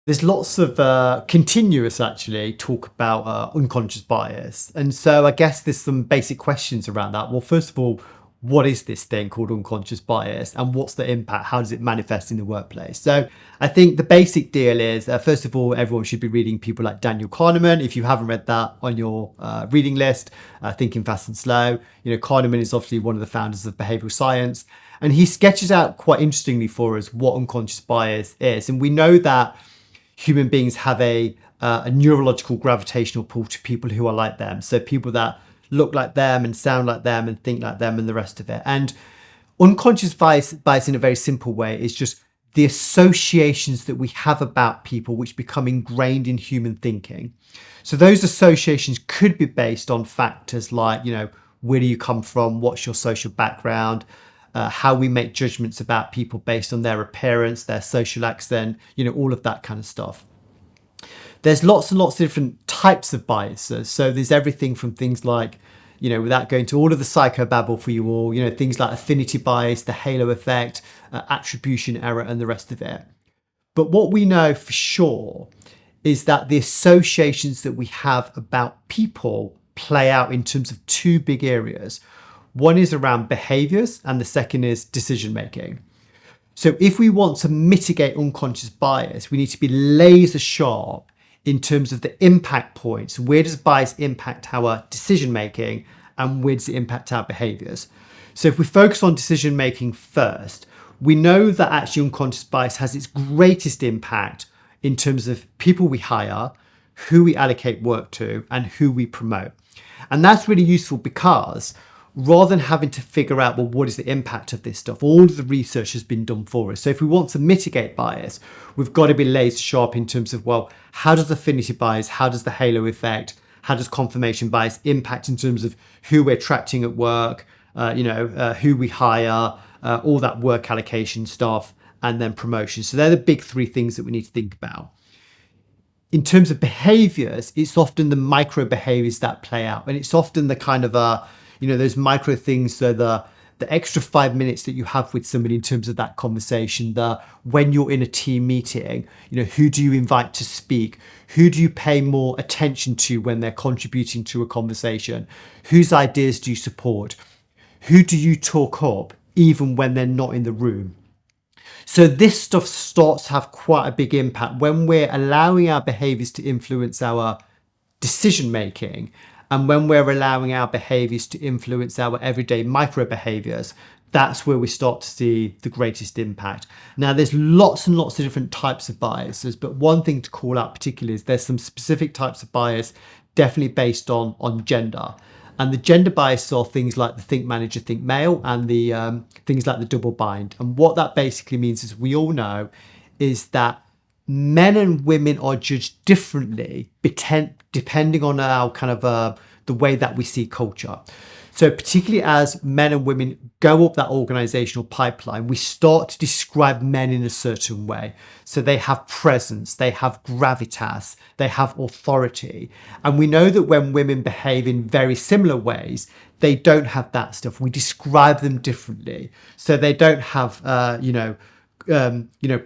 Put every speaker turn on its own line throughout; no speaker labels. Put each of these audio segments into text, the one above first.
There's lots of continuous actually talk about unconscious bias. And so I guess there's some basic questions around that. Well, first of all, what is this thing called unconscious bias and what's the impact? How does it manifest in the workplace? So I think the basic deal is, first of all, everyone should be reading people like Daniel Kahneman. If you haven't read that on your reading list, Thinking Fast and Slow, Kahneman is obviously one of the founders of behavioral science. And he sketches out quite interestingly for us what unconscious bias is. And we know that human beings have a neurological gravitational pull to people who are like them. So people that look like them and sound like them and think like them and the rest of it. And unconscious bias in a very simple way is just the associations that we have about people which become ingrained in human thinking. So those associations could be based on factors like, where do you come from? What's your social background? How we make judgments about people based on their appearance, their social accent, all of that kind of stuff. There's lots and lots of different types of biases. So there's everything from things like, without going to all of the psychobabble for you all, things like affinity bias, the halo effect, attribution error, and the rest of it. But what we know for sure is that the associations that we have about people play out in terms of two big areas. One is around behaviours and the second is decision making. So if we want to mitigate unconscious bias, we need to be laser sharp in terms of the impact points. Where does bias impact our decision making and where does it impact our behaviours? So if we focus on decision making first, we know that actually unconscious bias has its greatest impact in terms of people we hire, who we allocate work to, and who we promote. And that's really useful because rather than having to figure out, well, what is the impact of this stuff? All of the research has been done for us. So if we want to mitigate bias, we've got to be laser sharp in terms of, well, how does affinity bias, how does the halo effect, how does confirmation bias impact in terms of who we're attracting at work, who we hire, all that work allocation stuff, and then promotion. So they're the big three things that we need to think about. In terms of behaviors, it's often the micro behaviors that play out. And it's often the kind of, those micro things, so the extra 5 minutes that you have with somebody in terms of that conversation, when you're in a team meeting, who do you invite to speak? Who do you pay more attention to when they're contributing to a conversation? Whose ideas do you support? Who do you talk up even when they're not in the room? So this stuff starts to have quite a big impact when we're allowing our behaviors to influence our decision making. And when we're allowing our behaviors to influence our everyday micro behaviors, that's where we start to see the greatest impact. Now, there's lots and lots of different types of biases, but one thing to call out particularly is there's some specific types of bias definitely based on gender. And the gender bias are things like the think manager, think male, and the things like the double bind. And what that basically means is we all know is that men and women are judged differently depending on our kind of the way that we see culture. So particularly as men and women go up that organizational pipeline, we start to describe men in a certain way. So they have presence, they have gravitas, they have authority. And we know that when women behave in very similar ways, they don't have that stuff. We describe them differently. So they don't have,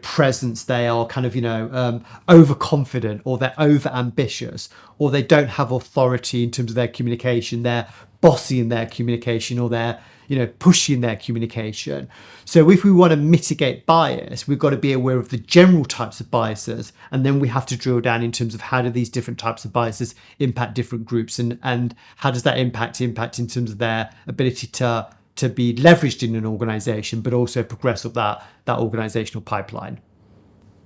presence. They are kind of, overconfident, or they're over ambitious, or they don't have authority in terms of their communication. They're bossy in their communication, or they're, pushy in their communication. So if we want to mitigate bias, we've got to be aware of the general types of biases. And then we have to drill down in terms of how do these different types of biases impact different groups, and how does that impact in terms of their ability to be leveraged in an organization, but also progress up that organizational pipeline.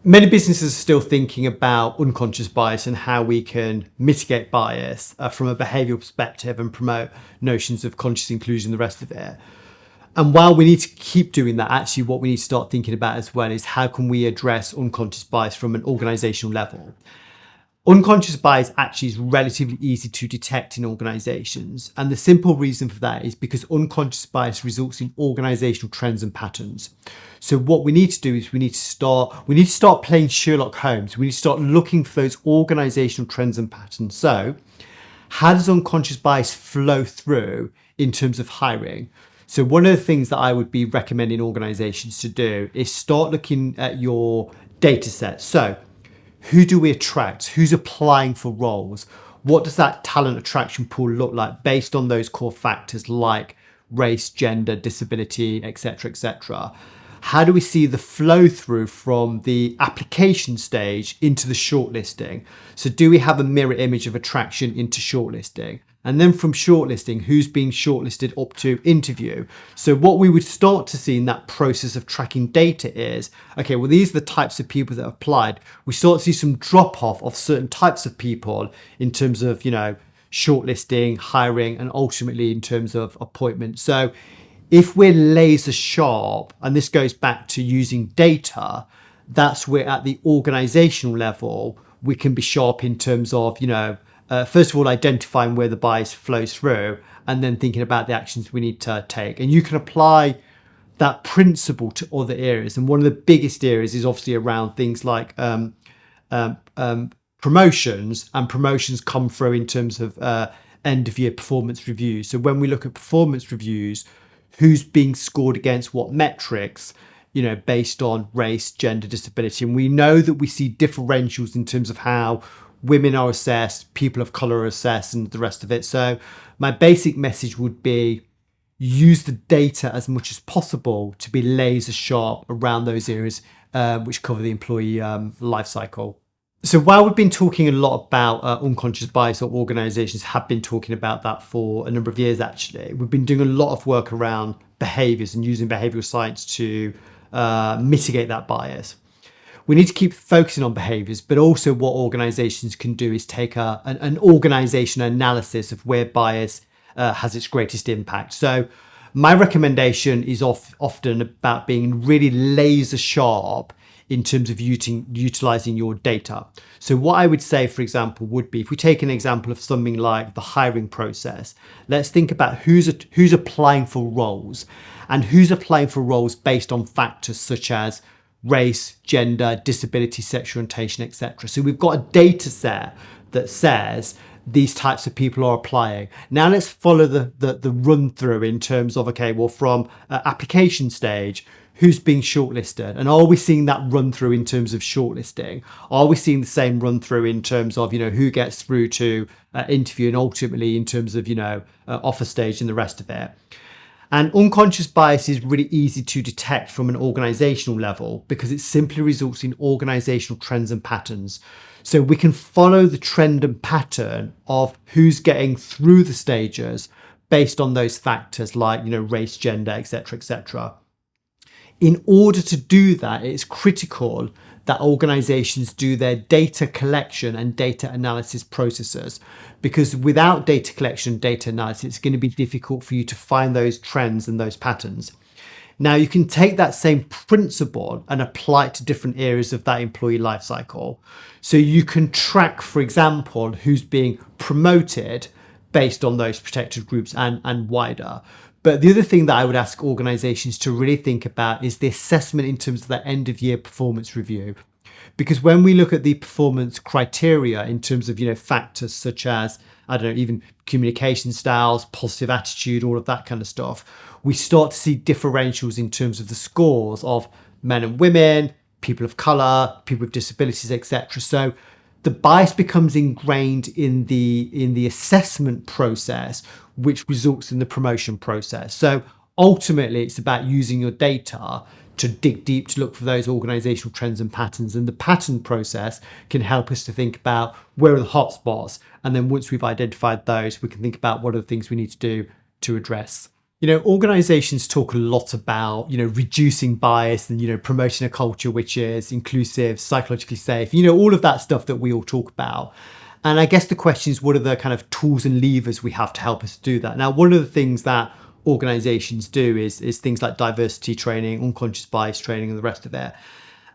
Many businesses are still thinking about unconscious bias and how we can mitigate bias from a behavioral perspective and promote notions of conscious inclusion, the rest of it. And while we need to keep doing that, actually what we need to start thinking about as well is how can we address unconscious bias from an organizational level. Unconscious bias actually is relatively easy to detect in organizations. And the simple reason for that is because unconscious bias results in organizational trends and patterns. So what we need to do is we need to start playing Sherlock Holmes. We need to start looking for those organizational trends and patterns. So how does unconscious bias flow through in terms of hiring? So one of the things that I would be recommending organizations to do is start looking at your data set. So who do we attract? Who's applying for roles? What does that talent attraction pool look like based on those core factors like race, gender, disability, etc., etc.? How do we see the flow through from the application stage into the shortlisting? So do we have a mirror image of attraction into shortlisting? And then from shortlisting, who's being shortlisted up to interview? So what we would start to see in that process of tracking data is, okay, well, these are the types of people that have applied. We start to see some drop off of certain types of people in terms of, shortlisting, hiring, and ultimately in terms of appointment. So if we're laser sharp, and this goes back to using data, that's where at the organizational level, we can be sharp in terms of, first of all, identifying where the bias flows through and then thinking about the actions we need to take. And you can apply that principle to other areas. And one of the biggest areas is obviously around things like promotions, and promotions come through in terms of end of year performance reviews. So when we look at performance reviews, who's being scored against what metrics, based on race, gender, disability. And we know that we see differentials in terms of how women are assessed, people of color are assessed, and the rest of it. So my basic message would be use the data as much as possible to be laser sharp around those areas which cover the employee life cycle. So while we've been talking a lot about unconscious bias, or organizations have been talking about that for a number of years, actually, we've been doing a lot of work around behaviors and using behavioral science to mitigate that bias. We need to keep focusing on behaviors, but also what organizations can do is take an organizational analysis of where bias has its greatest impact. So my recommendation is often about being really laser sharp in terms of utilizing your data. So what I would say, for example, would be, if we take an example of something like the hiring process, let's think about who's applying for roles, and who's applying for roles based on factors such as race, gender, disability, sexual orientation, etc. So we've got a data set that says these types of people are applying. Now let's follow the run through in terms of, okay, well, from application stage, who's being shortlisted, and are we seeing that run through in terms of shortlisting? Are we seeing the same run through in terms of, who gets through to interview, and ultimately in terms of, offer stage and the rest of it? And unconscious bias is really easy to detect from an organizational level because it simply results in organizational trends and patterns. So we can follow the trend and pattern of who's getting through the stages based on those factors like, race, gender, etc., etc. In order to do that, it's critical that organizations do their data collection and data analysis processes, because without data collection, data analysis, it's going to be difficult for you to find those trends and those patterns. Now, you can take that same principle and apply it to different areas of that employee life cycle. So you can track, for example, who's being promoted based on those protected groups and wider. But the other thing that I would ask organizations to really think about is the assessment in terms of that end of year performance review. Because when we look at the performance criteria in terms of, factors such as, even communication styles, positive attitude, all of that kind of stuff, we start to see differentials in terms of the scores of men and women, people of color, people with disabilities, etc. So the bias becomes ingrained in the assessment process, which results in the promotion process. So ultimately, it's about using your data to dig deep to look for those organizational trends and patterns. And the pattern process can help us to think about where are the hotspots. And then once we've identified those, we can think about what are the things we need to do to address. Organizations talk a lot about, reducing bias and, promoting a culture which is inclusive, psychologically safe, all of that stuff that we all talk about. And I guess the question is, what are the kind of tools and levers we have to help us do that? Now, one of the things that organizations do is things like diversity training, unconscious bias training, and the rest of it.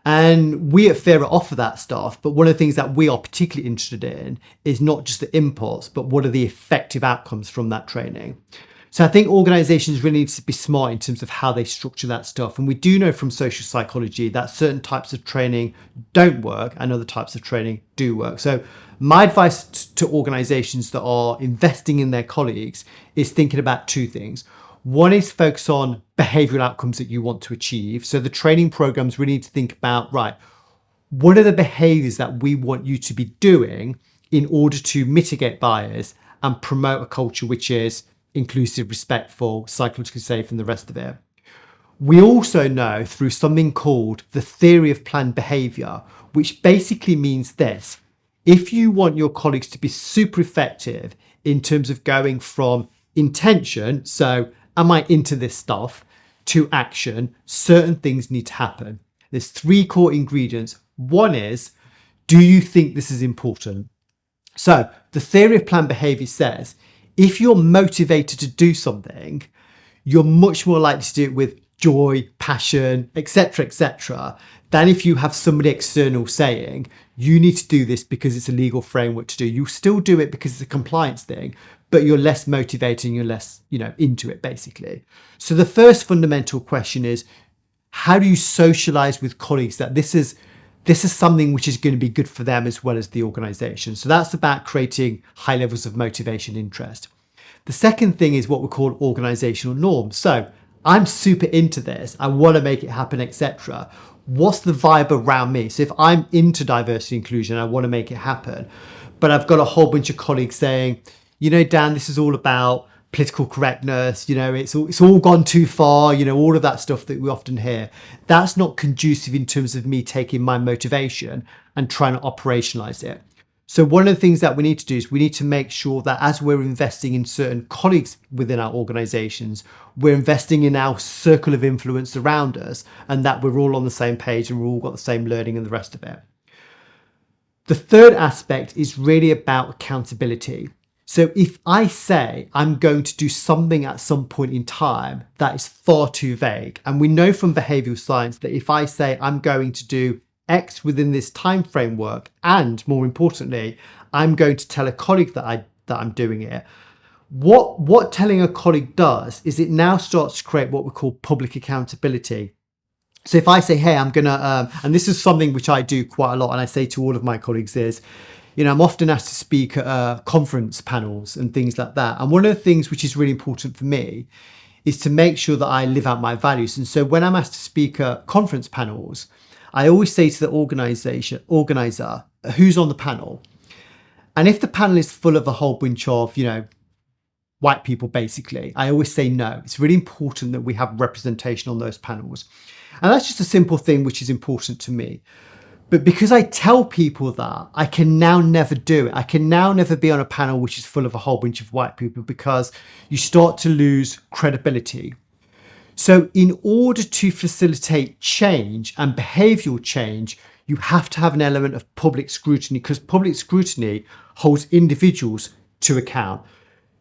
And we at FERA offer that stuff. But one of the things that we are particularly interested in is not just the inputs, but what are the effective outcomes from that training? So I think organizations really need to be smart in terms of how they structure that stuff. And we do know from social psychology that certain types of training don't work and other types of training do work. So my advice to organizations that are investing in their colleagues is thinking about two things. One is focus on behavioral outcomes that you want to achieve. So the training programs really need to think about, right, What are the behaviours that we want you to be doing in order to mitigate bias and promote a culture which is inclusive, respectful, psychologically safe, and the rest of it? We also know through something called the theory of planned behaviour, which basically means this: if you want your colleagues to be super effective in terms of going from intention, so am I into this stuff, to action, certain things need to happen. There's 3 core ingredients. One is, do you think this is important? So the theory of planned behaviour says, if you're motivated to do something, you're much more likely to do it with joy, passion, etc., than if you have somebody external saying, you need to do this because it's a legal framework to do. You still do it because it's a compliance thing, but you're less motivated and you're less, into it, basically. So the first fundamental question is, how do you socialize with colleagues that this is something which is going to be good for them as well as the organization? So that's about creating high levels of motivation, interest. The second thing is what we call organizational norms. So I'm super into this, I want to make it happen, etc. What's the vibe around me? So if I'm into diversity inclusion, I want to make it happen, but I've got a whole bunch of colleagues saying, Dan, this is all about political correctness, it's all gone too far, all of that stuff that we often hear. That's not conducive in terms of me taking my motivation and trying to operationalize it. So one of the things that we need to do is we need to make sure that as we're investing in certain colleagues within our organizations, we're investing in our circle of influence around us, and that we're all on the same page and we've all got the same learning and the rest of it. The third aspect is really about accountability. So if I say I'm going to do something at some point in time that is far too vague, and we know from behavioral science that if I say I'm going to do X within this time framework, and more importantly, I'm going to tell a colleague that I'm doing it, what telling a colleague does is it now starts to create what we call public accountability. So if I say, hey, I'm gonna, and this is something which I do quite a lot, and I say to all of my colleagues is, I'm often asked to speak at conference panels and things like that. And one of the things which is really important for me is to make sure that I live out my values. And so when I'm asked to speak at conference panels, I always say to the organizer, who's on the panel? And if the panel is full of a whole bunch of, white people, basically, I always say no. It's really important that we have representation on those panels. And that's just a simple thing which is important to me. But because I tell people that, I can now never do it. I can now never be on a panel which is full of a whole bunch of white people, because you start to lose credibility. So in order to facilitate change and behavioural change, you have to have an element of public scrutiny, because public scrutiny holds individuals to account.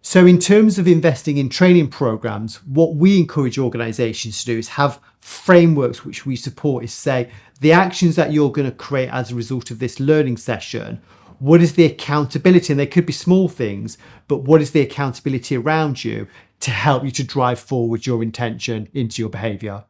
So in terms of investing in training programs, what we encourage organisations to do is have frameworks which we support, is say, the actions that you're going to create as a result of this learning session, what is the accountability? And they could be small things, but what is the accountability around you to help you to drive forward your intention into your behaviour?